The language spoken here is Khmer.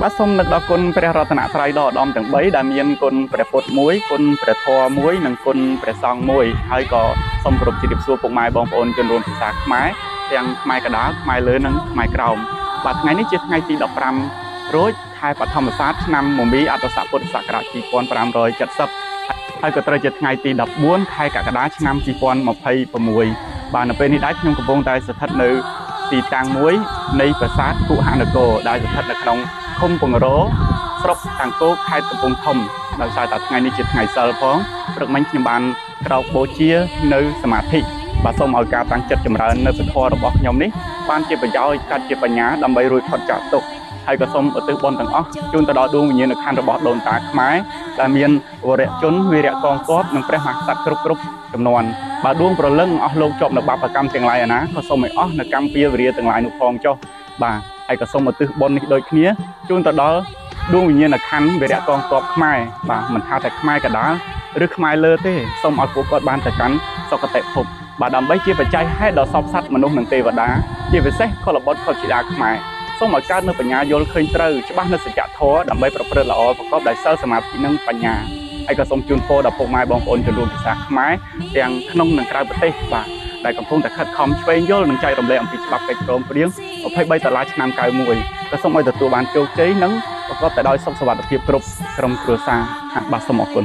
បាទសូមនឹកដល់គុណព្រះរតនត្រ័យដ៏ឧត្តមទាំង3ដែលមានគុណព្រះពុទ្ធមួយគុណព្រះធម៌មួយនិងគុណព្រះសង្ឃមួយហើយក៏សូមគោរពជម្រាបសួរពុកម៉ែបងប្អូនជនរួមភាសាខ្មែរទាំងខ្មែរកណ្ដាលខ្មែរលើនិងខ្មែរក្រោមបាទថ្ងៃនេះជាថ្ងៃទី15រោចខែបឋមស័កឆ្នាំមមីអត្តស័កពុទ្ធសករាជ2570ហើយក៏ត្រូវជាថ្ងៃទី14ខែកក្កដាឆ្នាំ2026បាទនៅពេលនេះដែរខ្ញុំកំពុងតែស្ថិតនៅទីតាំងមួយនៃប្រាសាទគុហនគរដែលស្ថិតនៅក្នុងឃុំពងរោស្រុកតាំងគោកខេត្តកំពង់ធំដោយសារតែថ្ងៃនេះជាថ្ងៃសិលផងព្រឹកមិញខ្ញុំបានក្រោកបូជានៅសមាធិបាទសូមឲ្យការតាំងចិត្តចម្រើននៅពធរបស់ខ្ញុំនេះបានជាប្រយោជន៍កាត់ជាបញ្ញាដើម្បីរួចផុតចាកទុក្ខហើយក៏សូមឧទ្ទិសបុណ្យទាំងអស់ជូនទៅដល់ដួងវិញ្ញាណក្ខន្ធរបស់ដូនតាខ្មែរដែលមានវរៈជនវីរៈកងទ័ពនិងព្រះមហាក្សត្រគ្រប់ចំនួនបើដួងប្រលឹងអស់លោកជាប់នៅបាបកម្មទាំងឡាយឯណាក៏សូមឲ្យអស់នៅកម្មពៀវរាទាំងឡាយនោះផងចុះបាទហើយក៏សូមឧទ្ទិសបុណ្យនេះដូចគ្នាជូនទៅដល់ដួងវិញ្ញាណក្ខន្ធវីរៈកងទ័ពខ្មែរបាទមិនថាតែខ្មែរកណ្ដាលឬខ្មែរលើទេសូមឲ្យពួកគាត់បានទៅកាន់សុគតិភពបាទដើម្បីជាបច្ច័យហេតុដល់សពសត្វមនុស្សនិងទេវតាជាពិសេសកុលបុត្រកុលជីតាខ្មែរសូមឲ្យកើតនូវបញ្ញាយល់ឃើញត្រូវច្បាស់នូវសច្ចធម៌ដើម្បីប្រព្រឹត្តល្អប្រកបដោយសិលសមាធិនិងបញ្ញាហើយក៏សូមជូនពរដល់ពុកម៉ែបងប្អូនជនរួមភាសាខ្មែរទាំងក្នុងនិងក្រៅប្រទេសបាទដែលកំពុងតែខិតខំឆ្វេងយល់និងចែករំលែកអំពីច្បាប់កិច្ចព្រមព្រៀង23ដុល្លារឆ្នាំ91ក៏សូមឲ្យទទួលបានជោគជ័យនិងប្រកបតែដោយសុខសុវត្ថិភាពគ្រប់ក្រុមគ្រួសារបាទសូមអរគុណ